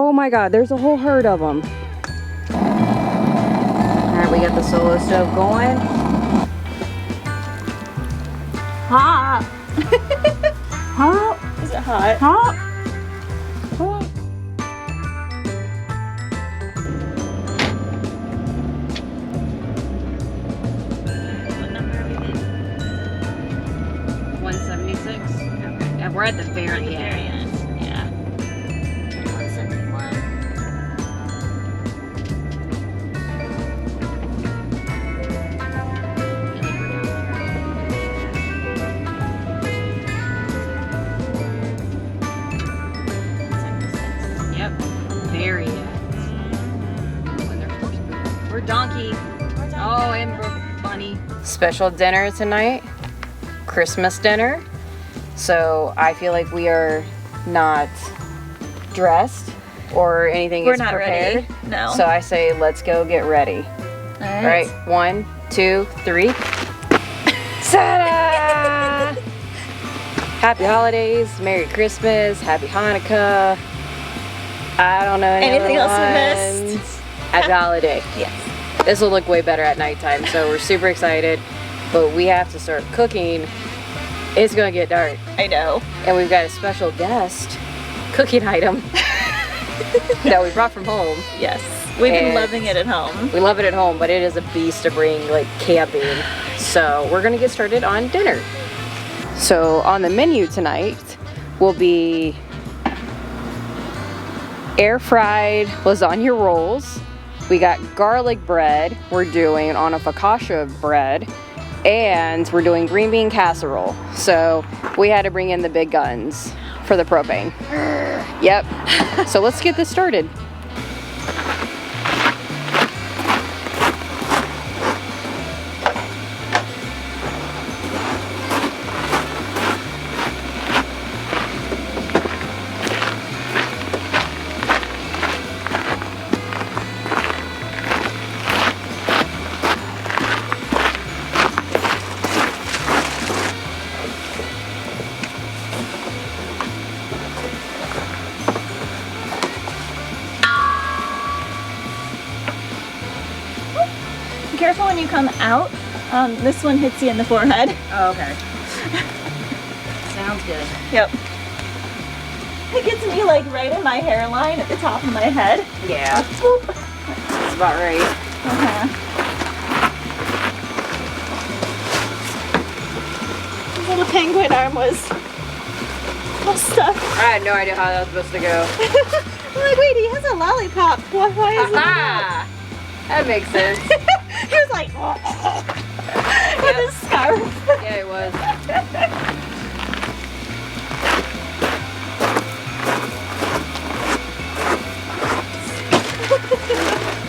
Oh my God, there's a whole herd of them. All right, we got the solo stove going. Hot. Hot. Is it hot? Hot. Hot. What number are we in? 176. Okay. And we're at the very end. Yeah. 171. Yep. Very end. When they're first moving. We're donkey. Oh, and we're bunny. Special dinner tonight. Christmas dinner. So I feel like we are not dressed or anything We're is not prepared. ready. No. So I say let's go get ready. All All right, 1, 2, 3. Ta-da! Happy holidays, Merry Christmas, Happy Hanukkah. I don't know Anything else we ones. missed? Happy holiday. Yes. This will look way better at nighttime, so we're super excited. But we have to start cooking. It's gonna get dark. I know. And we've got a special guest cooking item that we brought from home. Yes. We've been And loving it at home. we love it at home, but it is a beast to bring like camping. So we're gonna get started on dinner. So on the menu tonight will be air fried lasagna rolls. We got garlic bread we're doing on a focaccia bread. And we're doing green bean casserole. So we had to bring in the big guns for the propane. Yep. So let's get this started. Be careful when you come out. This one hits you in the forehead. Oh, okay. Sounds good. Yep. It gets me like right in my hairline at the top of my head. Yeah, Swoop. that's about right. His little penguin arm was all stuck. I had no idea how that was supposed to go. I'm like, wait, he has a lollipop. Why is it not? Ah, that makes sense. He was like, with his scarf. Yeah, it was.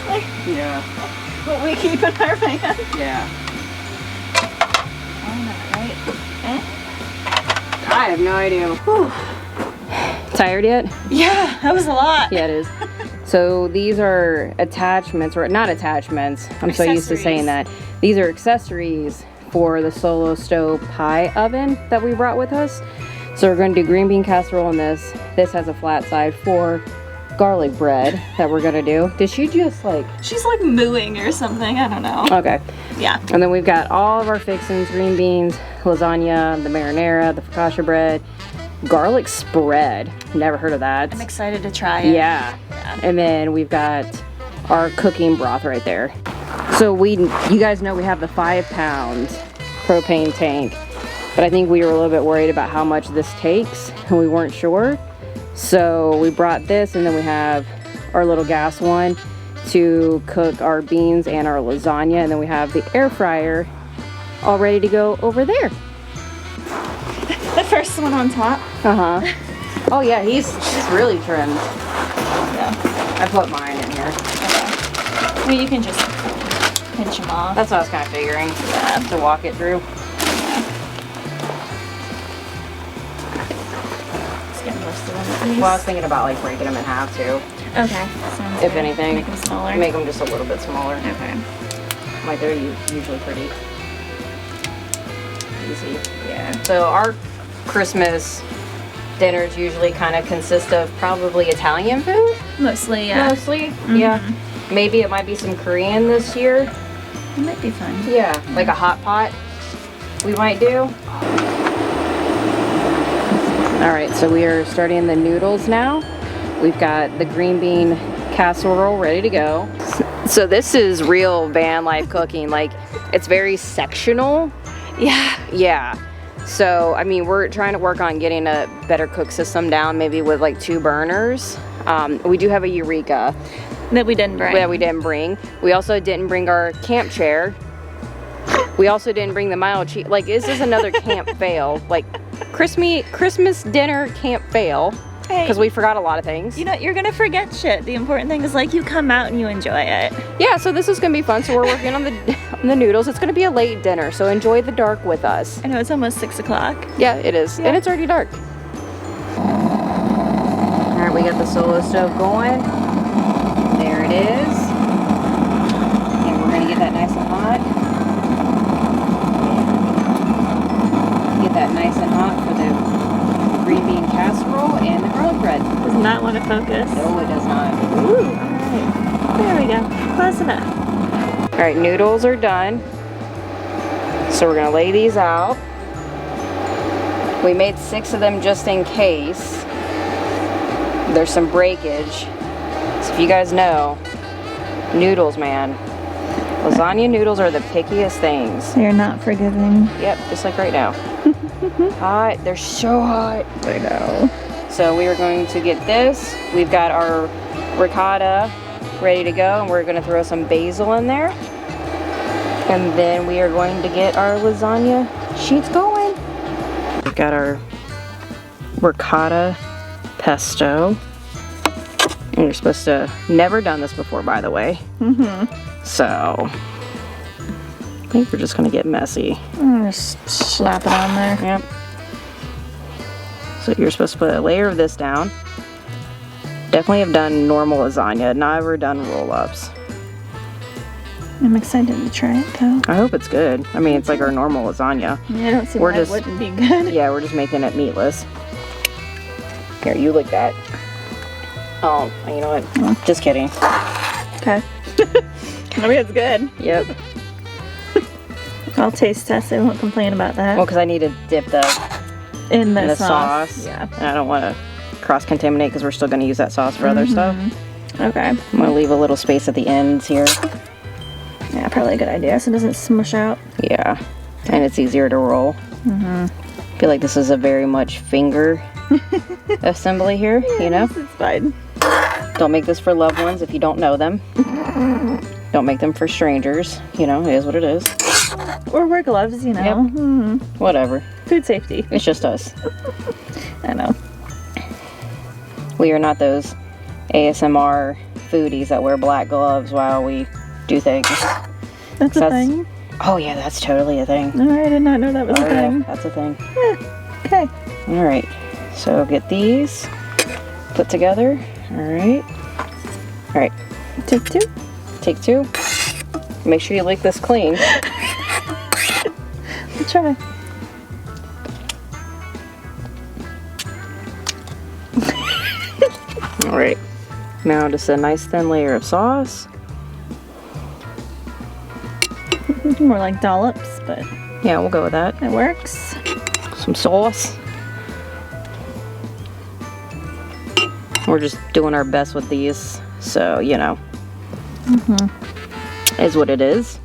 Like, Yeah. what we keep in our van. Yeah. Oh, no, right? Eh? I have no idea. Whew. Tired yet? Yeah, that was a lot. Yeah, it is. So these are attachments, or not attachments. I'm so used to saying that. These are accessories for the Solo Stove pie oven that we brought with us. So we're going to do green bean casserole in this. This has a flat side for garlic bread that we're going to do. Did she just like... She's like mooing or something. I don't know. Okay. Yeah. And then we've got all of our fixings, green beans, lasagna, the marinara, the focaccia bread, garlic spread. Never heard of that. I'm excited to try it. Yeah. And then we've got our cooking broth right there. So you guys know we have the 5-pound propane tank, but I think we were a little bit worried about how much this takes and we weren't sure. So we brought this, and then we have our little gas one to cook our beans and our lasagna, and then we have the air fryer all ready to go over there. The first one on top. Uh-huh. Oh yeah, he's really trimmed. Yeah. I put mine in here. Okay. Well, you can just pinch them off. That's what I was kind of figuring. Yeah. To walk it through. Just get most of them at least. Well, I was thinking about like breaking them in half too. Okay. Sounds If good. anything, Make them smaller. make them just a little bit smaller. Okay. Like they're usually pretty easy. Yeah. So our Christmas dinners usually kind of consist of probably Italian food. Mostly, yeah. Mostly, yeah. Maybe it might be some Korean this year. It might be fun. Yeah, like a hot pot we might do. All right, so we are starting the noodles now. We've got the green bean casserole ready to go. So this is real van life cooking. Like, it's very sectional. Yeah. Yeah. So, I mean, we're trying to work on getting a better cook system down, maybe with like 2 burners. We do have a Eureka. That we didn't bring. That we didn't bring. We also didn't bring our camp chair. We also didn't bring the mild cheese. Like, this is another camp fail. Like, Christmas dinner camp fail. Hey, because we forgot a lot of things. you know, you're gonna forget shit. The important thing is like you come out and you enjoy it. Yeah, so this is gonna be fun. So we're working on the noodles. It's gonna be a late dinner, so enjoy the dark with us. I know it's almost 6 o'clock. Yeah, it is, and it's already dark. All right, we got the solo stove going. There it is, and we're gonna get that nice and hot. Get that nice and hot for the green bean casserole and the garlic bread. Does not want to focus. No, it does not. Ooh, alright. There we go. Close enough. All right, noodles are done. So we're gonna lay these out. We made 6 of them just in case there's some breakage. So if you guys know, noodles, man. Lasagna noodles are the pickiest things. They're not forgiving. Yep, just like right now. Hot, they're so hot. I know. So we are going to get this. We've got our ricotta ready to go, and we're gonna throw some basil in there. And then we are going to get our lasagna sheets going. We've got our ricotta pesto. And you're supposed to, never done this before, by the way. So, I think we're just gonna get messy. Just slap it on there. Yep. So you're supposed to put a layer of this down. Definitely have done normal lasagna, never done roll-ups. I'm excited to try it though. I hope it's good. I mean, it's like our normal lasagna. Yeah, I don't see We're why just- it wouldn't be good. Yeah, we're just making it meatless. Here, you lick that. Oh, you know what? Just kidding. Okay. I mean, it's good. Yep. I'll taste test. I won't complain about that. Well, because I need to dip the in the, in the sauce. Yeah. And I don't want to cross-contaminate because we're still going to use that sauce for other stuff. Okay. I'm going to leave a little space at the ends here. Yeah, probably a good idea so it doesn't smush out. Yeah. And it's easier to roll. I feel like this is a very much finger assembly here, you know? It's fine. Don't make this for loved ones if you don't know them. Don't make them for strangers. You know, it is what it is. Or wear gloves, you know. Yep. Whatever. Food safety. It's just us. I know. We are not those ASMR foodies that wear black gloves while we do things. That's a thing. Oh yeah, that's totally a thing. No, I did not know that was a Yeah, thing. that's a thing. Okay. All right. So get these put together. All right. All right. Take 2. Take 2. Make sure you lick this clean. Let's try. All right. Now just a nice thin layer of sauce. More like dollops, but Yeah, we'll go with that. it works. Some sauce. We're just doing our best with these, so you know, is what it is.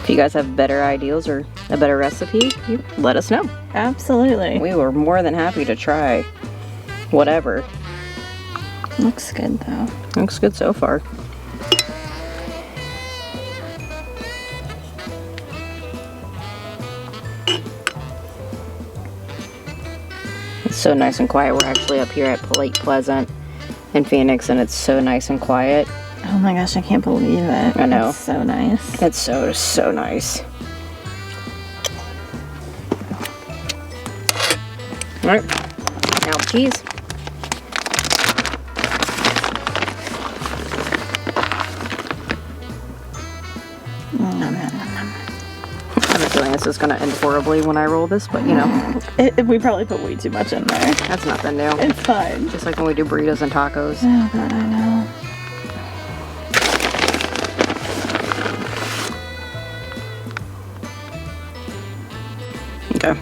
If you guys have better ideas or a better recipe, you let us know. Absolutely. We were more than happy to try whatever. Looks good though. Looks good so far. It's so nice and quiet. We're actually up here at Lake Pleasant in Phoenix, and it's so nice and quiet. Oh my gosh, I can't believe it. I know. It's so nice. It's so nice. All right, now the cheese. feeling this is gonna end horribly when I roll this, but you know. We probably put way too much in there. That's nothing new. It's fine. Just like when we do burritos and tacos. Oh god, I know. Okay.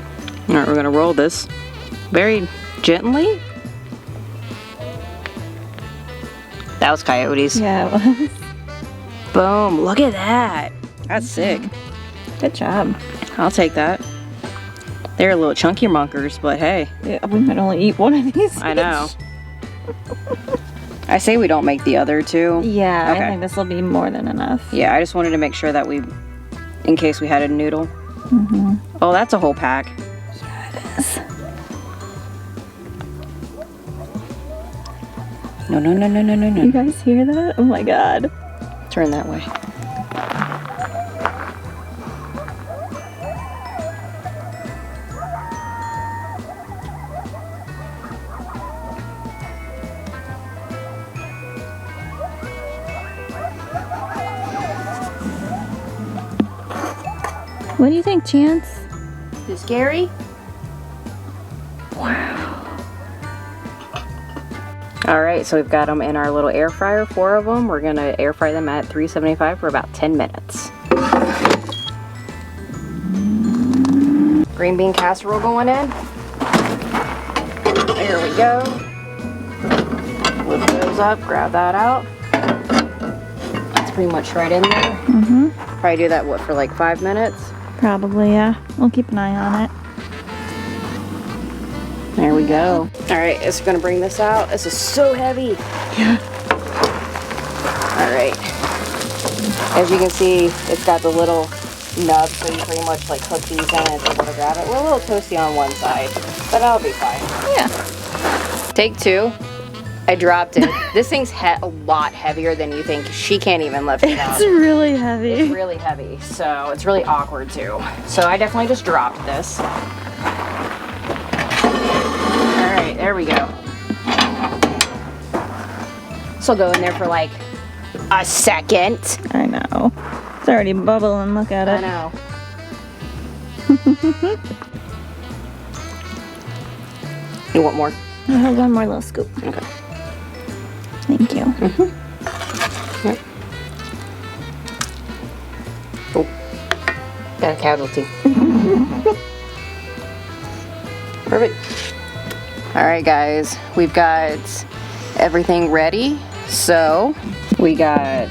Alright, we're gonna roll this very gently. That was coyotes. Yeah, it was. Boom. Look at that. That's sick. Good job. I'll take that. They're a little chunky monkers, but hey. Yeah, we might only eat one of these. I know. I say we don't make the other two. Yeah, Okay. I think this will be more than enough. Yeah, I just wanted to make sure that we, in case we had a noodle. Mm-hmm. Oh, that's a whole pack. Yeah, it is. No, no, no, no, no, no, no. You guys hear that? Oh my god. Turn that way. What do you think, Chance? Is it scary? Wow. Alright, so we've got them in our little air fryer, 4 of them. We're going to air fry them at 375 for about 10 minutes. Green bean casserole going in. There we go. Lift those up, grab that out. That's pretty much right in there. Mm-hmm. Probably do that, what, for like 5 minutes? Probably, yeah. We'll keep an eye on it. There we go. Alright, just gonna bring this out. This is so heavy. Yeah. Alright. As you can see, it's got the little nub, so you pretty much like hook these in and it's able to grab it. We're a little toasty on one side, but that'll be fine. Yeah. Take 2. I dropped it. This thing's a lot heavier than you think. She can't even lift it up. It's really heavy. It's really heavy, so it's really awkward too. So I definitely just dropped this. Alright, there we go. This will go in there for like a second. I know. It's already bubbling. Look at I it. know. You want more? I have one more little scoop. Okay. Thank you. Yep. Oh, got a casualty. Perfect. All right, guys, we've got everything ready. So we got,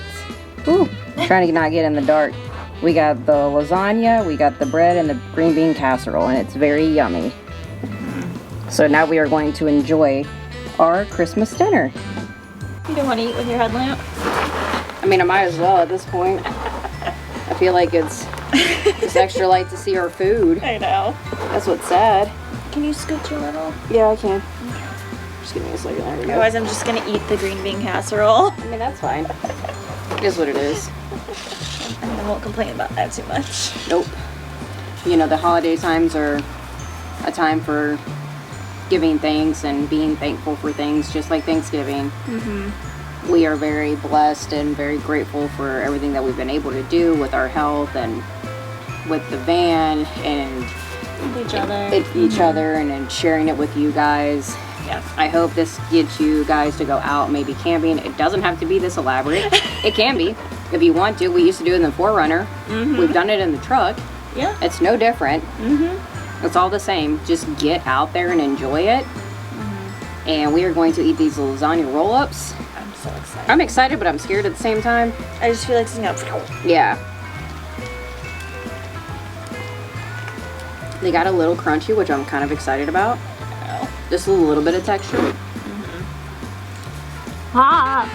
trying to not get in the dark. We got the lasagna, we got the bread, and the green bean casserole, and it's very yummy. So now we are going to enjoy our Christmas dinner. You don't want to eat with your headlamp? I mean, I might as well at this point. I feel like it's extra light to see our food. I know. That's what's sad. Can you scooch a little? Yeah, I can. Just give me a second. There we go. Otherwise, I'm just gonna eat the green bean casserole. I mean, that's fine. It is what it is. And I won't complain about that too much. Nope. You know, the holiday times are a time for giving thanks and being thankful for things, just like Thanksgiving. Mm-hmm. We are very blessed and very grateful for everything that we've been able to do with our health and with the van and Each other. each other and sharing it with you guys. Yeah. I hope this gets you guys to go out maybe camping. It doesn't have to be this elaborate. It can be if you want to. We used to do it in the 4Runner. Mm-hmm. We've done it in the truck. Yeah. It's no different. Mm-hmm. It's all the same. Just get out there and enjoy it. Mm-hmm. And we are going to eat these lasagna roll-ups. I'm so excited. I'm excited, but I'm scared at the same time. I just feel like it's gonna go. Yeah. They got a little crunchy, which I'm kind of excited about. Oh. Just a little bit of texture. Mm-hmm. Hot.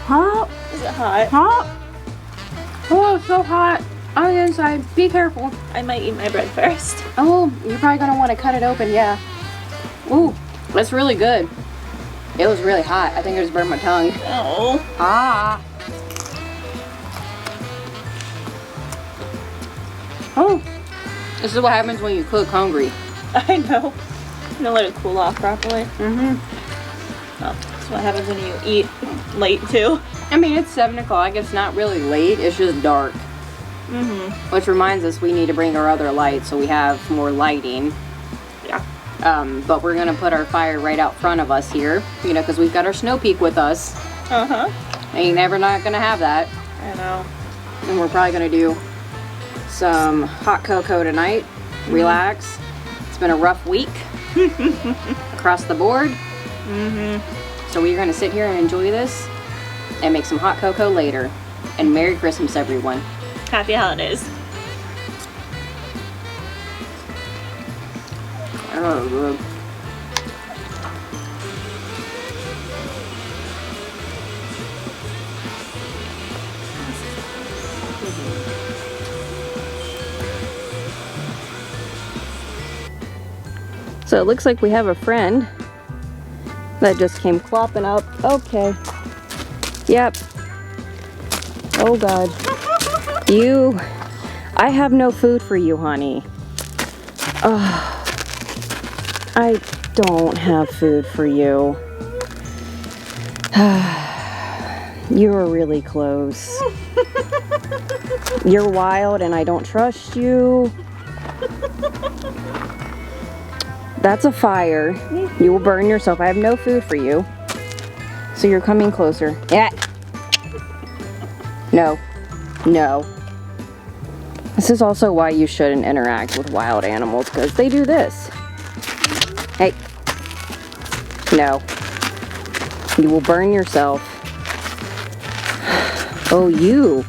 Hot. Is it hot? Hot. Oh, it's so hot on the inside. Be careful. I might eat my bread first. Oh, you're probably gonna want to cut it open. Yeah. Ooh, that's really good. It was really hot. I think I just burned my tongue. Oh. Ah. Oh. This is what happens when you cook hungry. I know. I'm gonna let it cool off properly. Mm-hmm. Oh, that's what happens when you eat late too. I mean, it's 7 o'clock. It's not really late. It's just dark. Which reminds us we need to bring our other light so we have more lighting. Yeah. But we're gonna put our fire right out front of us here, you know, because we've got our snow peak with us. Ain't never not gonna have that. I know. And we're probably gonna do some hot cocoa tonight. Relax. It's been a rough week across the board. So we're gonna sit here and enjoy this and make some hot cocoa later. And Merry Christmas, everyone. Happy holidays. Oh, good. So it looks like we have a friend that just came clopping up. Okay. Yep. Oh God. I have no food for you, honey. Oh, I don't have food for you. You were really close. You're wild and I don't trust you. That's a fire. You will burn yourself. I have no food for you. So you're coming closer. Yeah. No. No. This is also why you shouldn't interact with wild animals, because they do this. Hey. No. You will burn yourself. Oh, you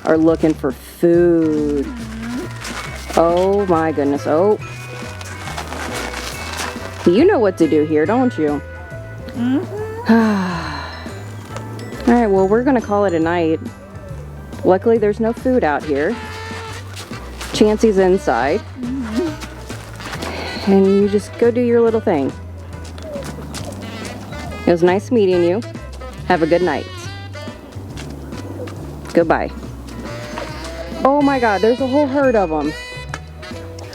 are looking for food. Oh my goodness. Oh. You know what to do here, don't you? Alright, well, we're gonna call it a night. Luckily, there's no food out here. Chansey's inside. And you just go do your little thing. It was nice meeting you. Have a good night. Goodbye. Oh my God, there's a whole herd of them.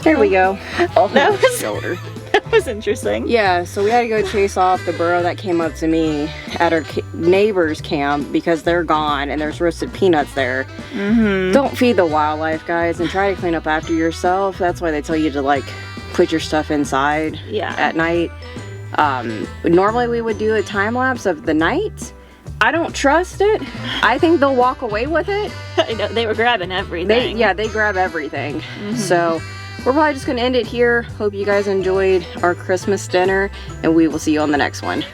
There we go. Oh, That was- shoulder. That was interesting. Yeah, so we had to go chase off the burro that came up to me at our neighbor's camp because they're gone and there's roasted peanuts there. Don't feed the wildlife, guys, and try to clean up after yourself. That's why they tell you to like put your stuff inside at night. Normally we would do a time lapse of the night. I don't trust it. I think they'll walk away with it. I know, they were grabbing everything. They grab everything. So we're probably just gonna end it here. Hope you guys enjoyed our Christmas dinner, and we will see you on the next one.